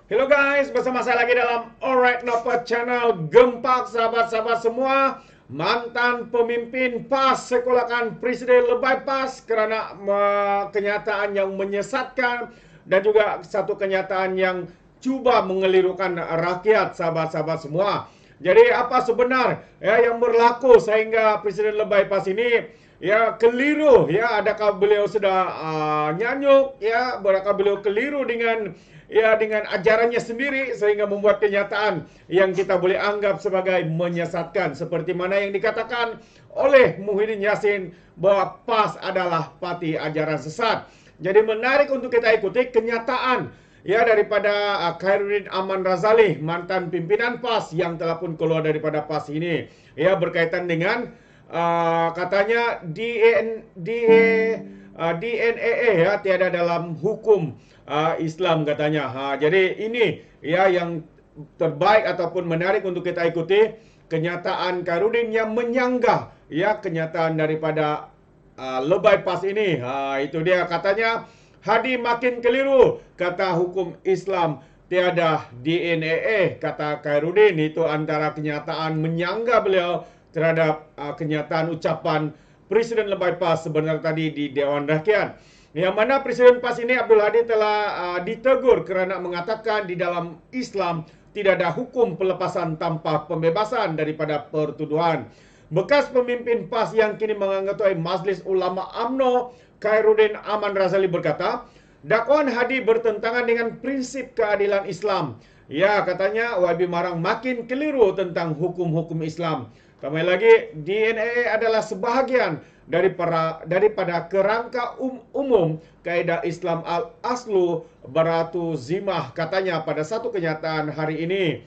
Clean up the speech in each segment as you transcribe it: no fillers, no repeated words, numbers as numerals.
Hello guys, bersama saya lagi dalam Alright Nopet Channel. Gempak sahabat-sahabat semua. Mantan pemimpin PAS sekolahkan Presiden lebay PAS kerana kenyataan yang menyesatkan dan juga satu kenyataan yang cuba mengelirukan rakyat sahabat-sahabat semua. Jadi apa sebenar yang berlaku sehingga Presiden lebay PAS ini keliru, adakah beliau sudah nyanyuk, adakah beliau keliru dengan ajarannya sendiri sehingga membuat kenyataan yang kita boleh anggap sebagai menyesatkan, seperti mana yang dikatakan oleh Muhyiddin Yassin bahwa PAS adalah parti ajaran sesat. Jadi menarik untuk kita ikuti kenyataan daripada Khairuddin Aman Razali, mantan pimpinan PAS yang telah pun keluar daripada PAS ini, berkaitan dengan katanya DNA tiada dalam hukum Islam katanya. Jadi ini yang terbaik ataupun menarik untuk kita ikuti kenyataan Khairuddin yang menyanggah kenyataan daripada lebay PAS ini. Itu dia katanya, Hadi makin keliru, kata hukum Islam tiada DNA, kata Khairuddin. Itu antara kenyataan menyanggah beliau terhadap kenyataan ucapan Presiden lebay PAS sebenarnya tadi di Dewan Rakyat. Yang mana Presiden PAS ini Abdul Hadi telah ditegur kerana mengatakan di dalam Islam tidak ada hukum pelepasan tanpa pembebasan daripada pertuduhan. Bekas pemimpin PAS yang kini menganggap Majlis Ulama UMNO, Khairuddin Aman Razali berkata, dakwaan Hadi bertentangan dengan prinsip keadilan Islam. Katanya YB Marang makin keliru tentang hukum-hukum Islam. Kembali lagi, DNA adalah sebahagian daripada kerangka umum kaidah Islam al-aslu baratu zimah, katanya pada satu kenyataan hari ini.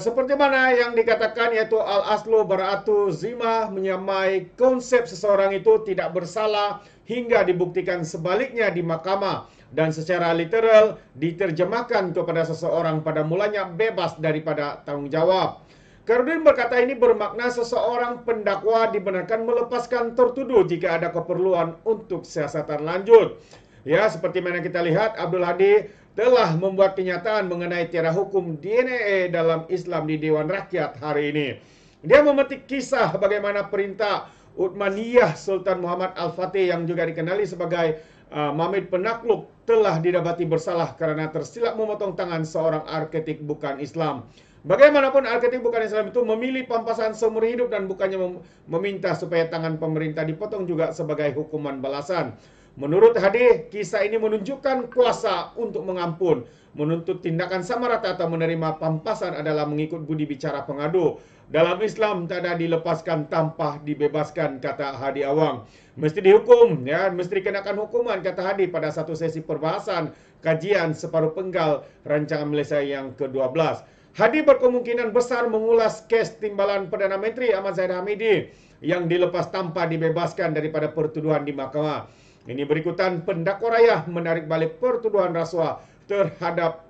Seperti mana yang dikatakan, yaitu al-aslu baratu zimah menyamai konsep seseorang itu tidak bersalah hingga dibuktikan sebaliknya di mahkamah, dan secara literal diterjemahkan kepada seseorang pada mulanya bebas daripada tanggungjawab. Khairuddin berkata ini bermakna seseorang pendakwa dibenarkan melepaskan tertuduh jika ada keperluan untuk siasatan lanjut. Seperti mana kita lihat, Abdul Hadi telah membuat kenyataan mengenai tiada hukum DNA dalam Islam di Dewan Rakyat hari ini. Dia memetik kisah bagaimana perintah Uthmaniyah Sultan Muhammad Al-Fatih yang juga dikenali sebagai Mamid Penakluk telah didapati bersalah kerana tersilap memotong tangan seorang arketik bukan Islam. Bagaimanapun arketik bukan Islam itu memilih pampasan seumur hidup dan bukannya meminta supaya tangan pemerintah dipotong juga sebagai hukuman balasan. Menurut Hadi, kisah ini menunjukkan kuasa untuk mengampun. Menuntut tindakan sama rata atau menerima pampasan adalah mengikut budi bicara pengadu. Dalam Islam tak ada dilepaskan tanpa dibebaskan, kata Hadi Awang. Mesti dihukum, mesti dikenakan hukuman, kata Hadi pada satu sesi perbahasan kajian separuh penggal rancangan Malaysia yang ke-12. Hadi berkemungkinan besar mengulas kes timbalan Perdana Menteri Ahmad Zahid Hamidi yang dilepas tanpa dibebaskan daripada pertuduhan di mahkamah. Ini berikutan pendakwa raya menarik balik pertuduhan rasuah terhadap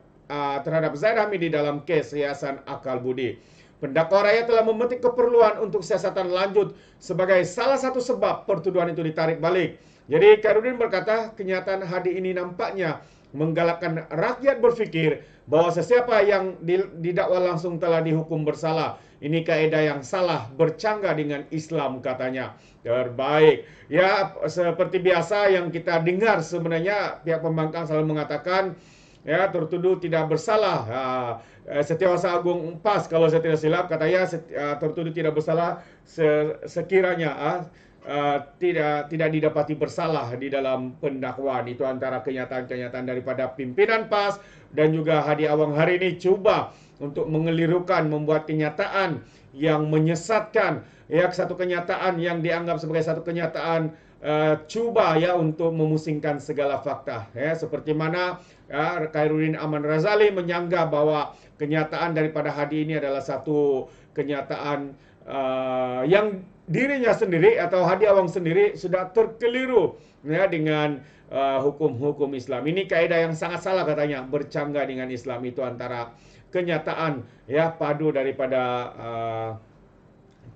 Zahid Hamidi dalam kes hiasan akal budi. Pendakwa raya telah memetik keperluan untuk siasatan lanjut sebagai salah satu sebab pertuduhan itu ditarik balik. Jadi Khairuddin berkata kenyataan Hadi ini nampaknya menggalakkan rakyat berfikir bahawa sesiapa yang didakwa langsung telah dihukum bersalah. Ini kaedah yang salah, bercanggah dengan Islam, katanya. Terbaik. Seperti biasa yang kita dengar sebenarnya pihak pembangkang selalu mengatakan tertuduh tidak bersalah. Setiausaha Agung PAS kalau saya tidak silap katanya tertuduh tidak bersalah sekiranya tidak didapati bersalah di dalam pendakwaan. Itu antara kenyataan-kenyataan daripada pimpinan PAS dan juga Hadi Awang hari ini cuba untuk mengelirukan, membuat kenyataan yang menyesatkan, satu kenyataan yang dianggap sebagai satu kenyataan cuba untuk memusingkan segala fakta. Seperti mana Khairuddin Aman Razali menyanggah bahwa kenyataan daripada Hadi ini adalah satu kenyataan yang dirinya sendiri atau Hadi Awang sendiri sudah terkeliru dengan hukum-hukum Islam. Ini kaedah yang sangat salah, katanya, bercanggah dengan Islam. Itu antara kenyataan padu daripada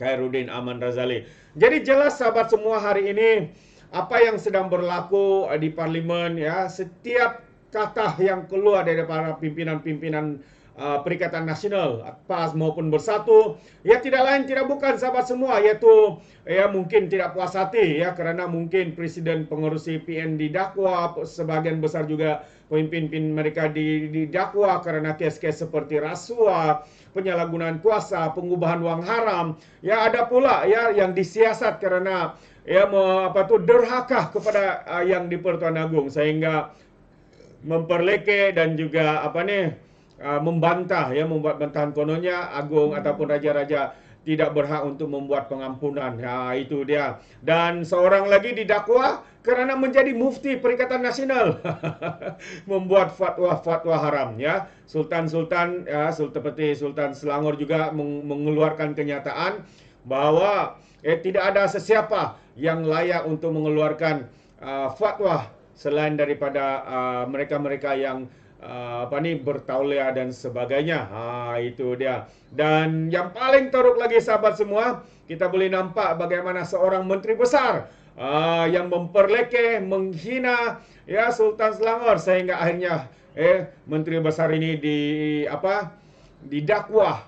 Khairuddin Aman Razali. Jadi jelas sahabat semua hari ini apa yang sedang berlaku di parlimen, setiap kata yang keluar dari para pimpinan-pimpinan Perikatan Nasional PAS maupun Bersatu, ya tidak lain tidak bukan sahabat semua, yaitu ya mungkin tidak puas hati ya kerana mungkin Presiden pengerusi PN didakwa, sebagian besar juga pemimpin mereka didakwa kerana kes-kes seperti rasuah, penyalahgunaan kuasa, pengubahan wang haram. Ya ada pula ya yang disiasat kerana ya derhaka kepada yang di Pertuan Agong sehingga memperleke dan juga membantah ya, membuat bantahan kononnya agung ataupun raja-raja tidak berhak untuk membuat pengampunan. Itu dia. Dan seorang lagi didakwa kerana menjadi mufti Perikatan Nasional membuat fatwa-fatwa haram ya. Sultan-sultan ya, seperti Sultan Selangor juga mengeluarkan kenyataan bahawa tidak ada sesiapa yang layak untuk mengeluarkan fatwa selain daripada mereka-mereka yang bertauliah dan sebagainya. Itu dia. Dan yang paling teruk lagi sahabat semua, kita boleh nampak bagaimana seorang menteri besar yang memperlekeh, menghina ya Sultan Selangor sehingga akhirnya menteri besar ini didakwa.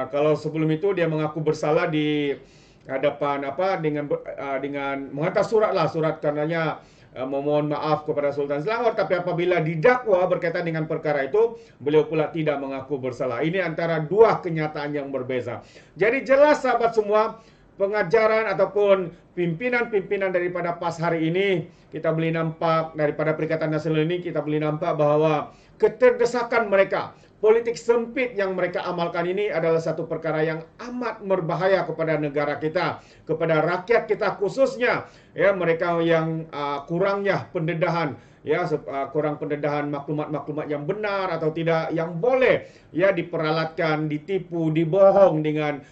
Kalau sebelum itu dia mengaku bersalah di hadapan dengan menghantar surat karenanya memohon maaf kepada Sultan Selangor, tapi apabila didakwa berkaitan dengan perkara itu, beliau pula tidak mengaku bersalah. Ini antara dua kenyataan yang berbeza. Jadi jelas sahabat semua, pengajaran ataupun pimpinan-pimpinan daripada PAS hari ini, kita boleh nampak daripada Perikatan Nasional ini, kita boleh nampak bahawa keterdesakan mereka, politik sempit yang mereka amalkan ini adalah satu perkara yang amat berbahaya kepada negara kita, kepada rakyat kita khususnya. Ya, mereka yang kurangnya pendedahan, ya kurang pendedahan maklumat-maklumat yang benar atau tidak, yang boleh ya diperalatkan, ditipu, dibohong dengan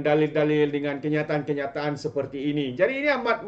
dalil-dalil, dengan kenyataan-kenyataan seperti ini. Jadi ini amat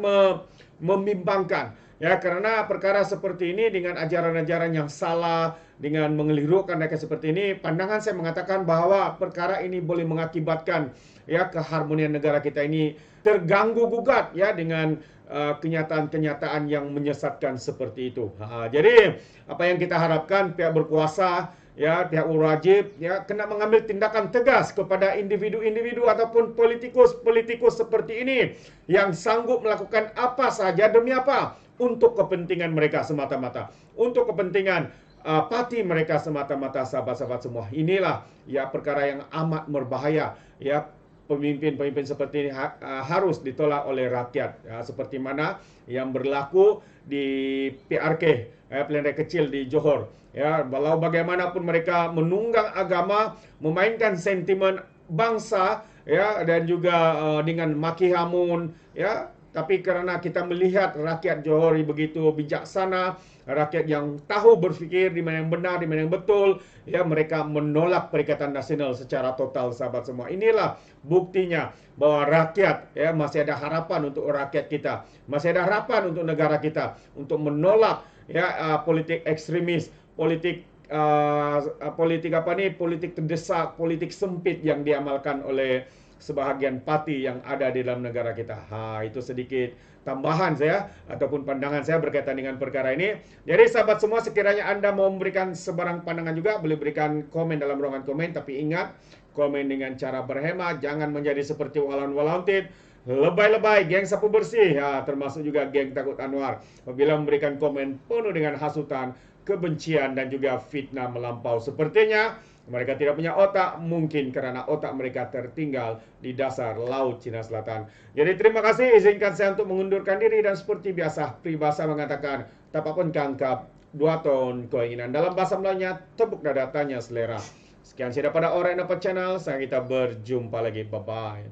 membimbangkan. Ya, karena perkara seperti ini dengan ajaran-ajaran yang salah, dengan mengelirukan mereka seperti ini, pandangan saya mengatakan bahawa perkara ini boleh mengakibatkan ya keharmonian negara kita ini terganggu gugat ya dengan kenyataan-kenyataan yang menyesatkan seperti itu. Jadi apa yang kita harapkan pihak berkuasa ya, pihak wajib ya kena mengambil tindakan tegas kepada individu-individu ataupun politikus seperti ini yang sanggup melakukan apa saja demi apa? Untuk kepentingan mereka semata-mata, untuk kepentingan parti mereka semata-mata, sahabat-sahabat semua. Inilah ya perkara yang amat berbahaya ya. Pemimpin-pemimpin seperti ini harus ditolak oleh rakyat ya, seperti mana yang berlaku di PRK pilihan raya kecil di Johor ya. Walau bagaimanapun mereka menunggang agama, memainkan sentimen bangsa ya, dan juga dengan maki hamun ya. Tapi kerana kita melihat rakyat Johor begitu bijaksana, rakyat yang tahu berfikir di mana yang benar, di mana yang betul, ya mereka menolak Perikatan Nasional secara total, sahabat semua. Inilah buktinya bahwa rakyat ya masih ada harapan untuk rakyat kita, masih ada harapan untuk negara kita untuk menolak ya politik ekstremis, politik politik terdesak, politik sempit yang diamalkan oleh sebahagian parti yang ada di dalam negara kita. Itu sedikit tambahan saya ataupun pandangan saya berkaitan dengan perkara ini. Jadi sahabat semua, sekiranya Anda mau memberikan sebarang pandangan juga, boleh berikan komen dalam ruangan komen. Tapi ingat, komen dengan cara berhemat, jangan menjadi seperti walan-walantit, lebay-lebay, geng sapu bersih, termasuk juga geng Takut Anwar. Apabila memberikan komen penuh dengan hasutan, kebencian dan juga fitnah melampau. Sepertinya mereka tidak punya otak, mungkin karena otak mereka tertinggal di dasar Laut Cina Selatan. Jadi terima kasih, izinkan saya untuk mengundurkan diri dan seperti biasa, peribahasa mengatakan, tapapun kangkap, 2 ton keinginan. Dalam bahasa Melayunya, tepuk dada tanya selera. Sekian saya daripada Orang Dapat Channel, saya kita berjumpa lagi. Bye-bye.